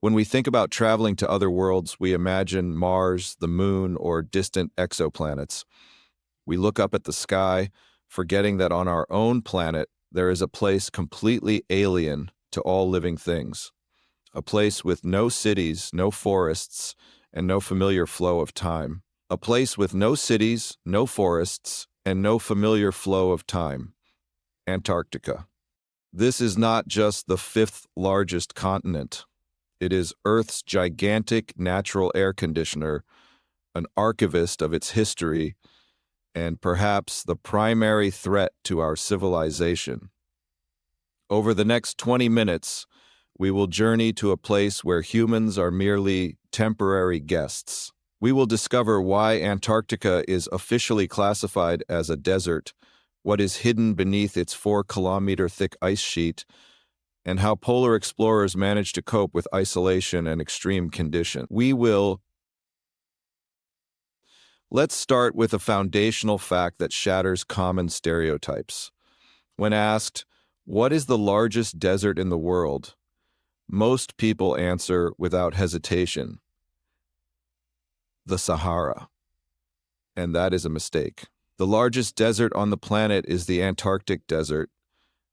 When we think about traveling to other worlds, we imagine Mars, the moon, or distant exoplanets. We look up at the sky, forgetting that on our own planet, there is a place completely alien to all living things. A place with no cities, no forests, and no familiar flow of time. A place with no cities, no forests, and no familiar flow of time. Antarctica. This is not just the fifth largest continent. It is Earth's gigantic natural air conditioner, an archivist of its history, and perhaps the primary threat to our civilization. Over the next 20 minutes, we will journey to a place where humans are merely temporary guests. We will discover why Antarctica is officially classified as a desert, what is hidden beneath its 4-kilometer-thick ice sheet, and how polar explorers manage to cope with isolation and extreme conditions. Let's start with a foundational fact that shatters common stereotypes. When asked, what is the largest desert in the world? Most people answer without hesitation, the Sahara. And that is a mistake. The largest desert on the planet is the Antarctic Desert.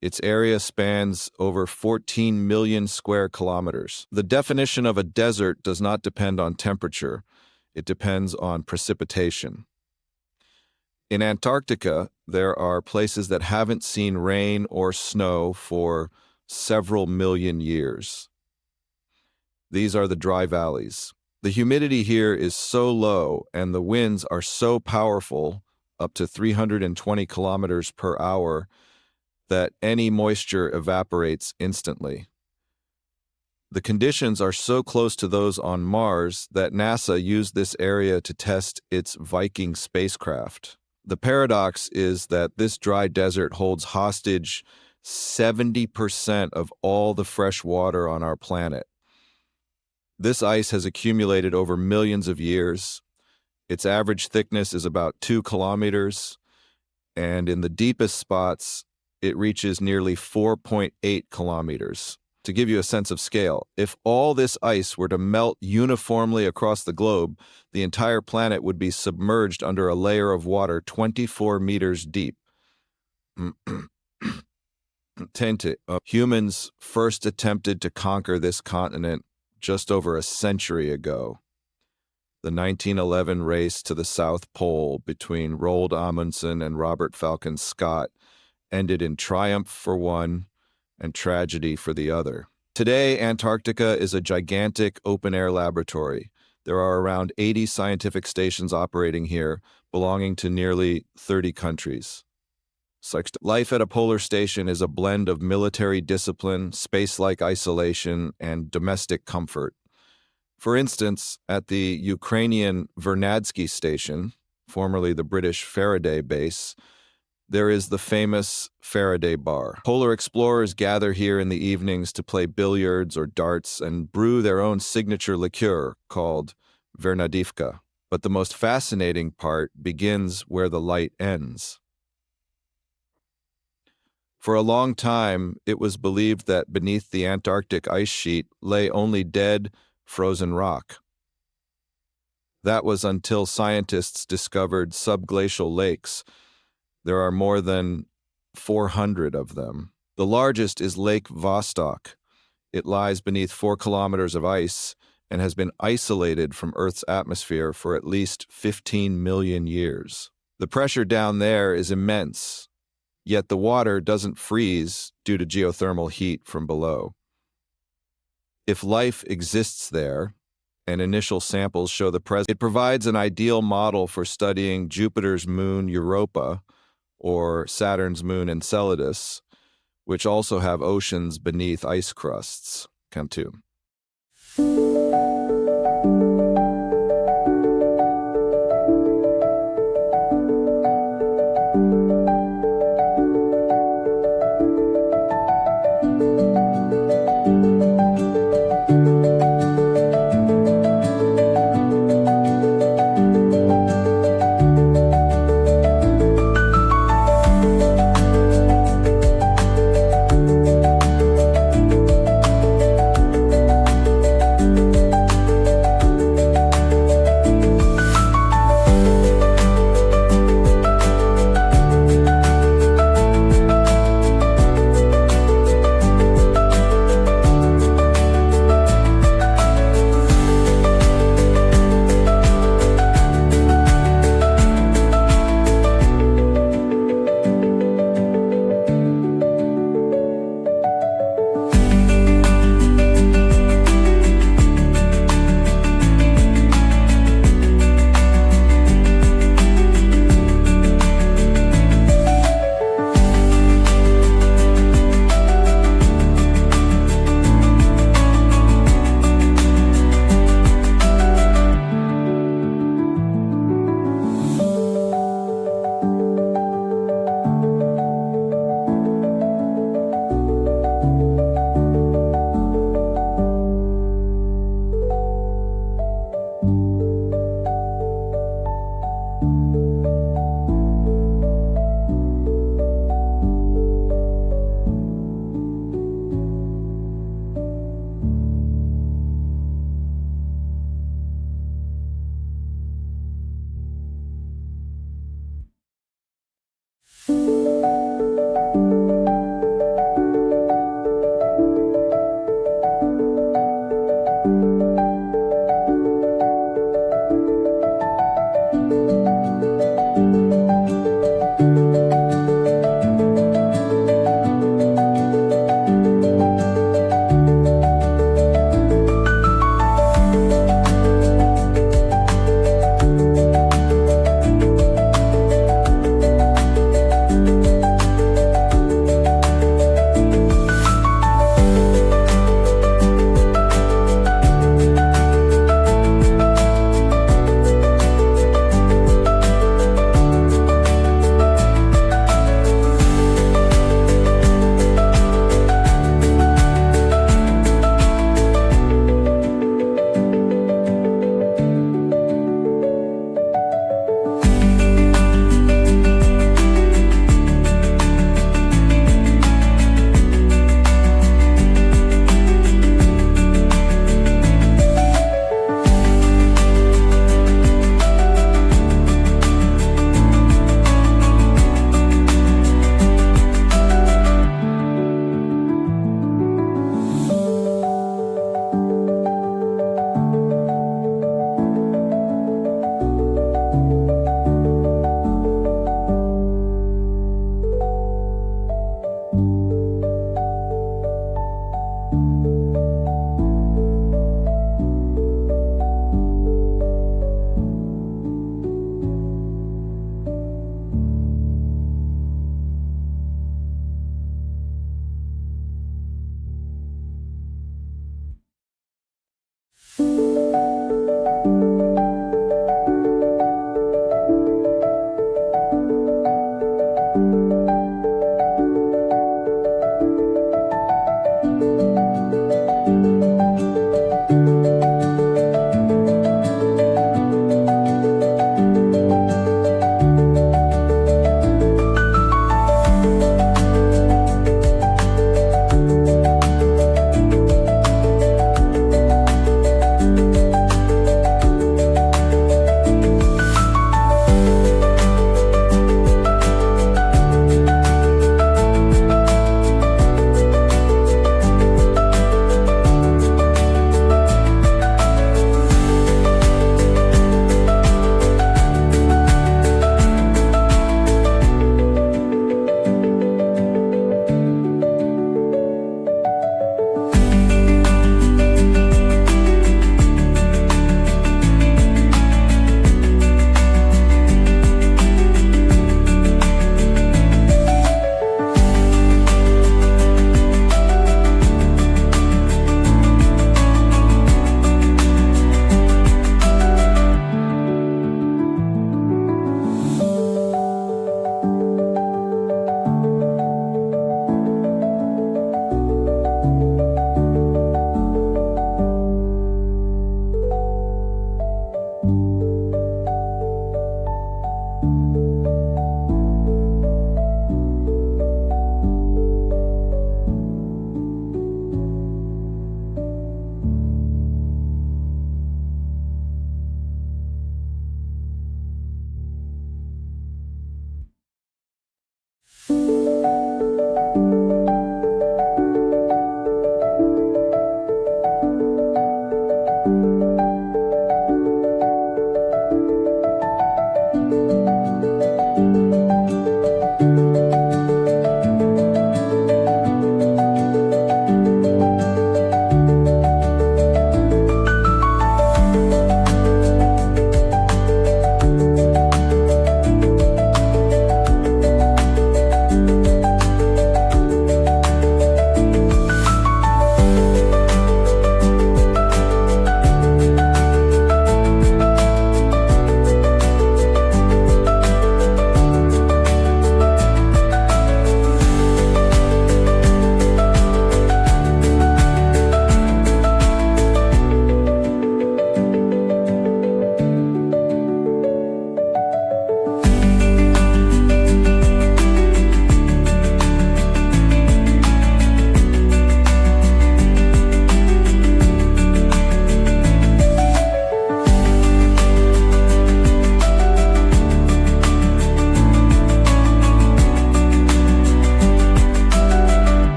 Its area spans over 14 million square kilometers. The definition of a desert does not depend on temperature. It depends on precipitation. In Antarctica, there are places that haven't seen rain or snow for several million years. These are the dry valleys. The humidity here is so low and the winds are so powerful, up to 320 kilometers per hour, that any moisture evaporates instantly. The conditions are so close to those on Mars that NASA used this area to test its Viking spacecraft. The paradox is that this dry desert holds hostage 70% of all the fresh water on our planet. This ice has accumulated over millions of years. Its average thickness is about 2 kilometers, and in the deepest spots, it reaches nearly 4.8 kilometers. To give you a sense of scale, if all this ice were to melt uniformly across the globe, the entire planet would be submerged under a layer of water 24 meters deep. Humans first attempted to conquer this continent just over a century ago. The 1911 race to the South Pole between Roald Amundsen and Robert Falcon Scott ended in triumph for one and tragedy for the other. Today, Antarctica is a gigantic open-air laboratory. There are around 80 scientific stations operating here, belonging to nearly 30 countries. Life at a polar station is a blend of military discipline, space-like isolation, and domestic comfort. For instance, at the Ukrainian Vernadsky Station, formerly the British Faraday base, there is the famous Faraday bar. Polar explorers gather here in the evenings to play billiards or darts and brew their own signature liqueur called Vernadivka. But the most fascinating part begins where the light ends. For a long time, it was believed that beneath the Antarctic ice sheet lay only dead, frozen rock. That was until scientists discovered subglacial lakes. There are more than 400 of them. The largest is Lake Vostok. It lies beneath 4 kilometers of ice and has been isolated from Earth's atmosphere for at least 15 million years. The pressure down there is immense, yet the water doesn't freeze due to geothermal heat from below. If life exists there, and initial samples show the presence, it provides an ideal model for studying Jupiter's moon Europa or Saturn's moon Enceladus, which also have oceans beneath ice crusts. Come to.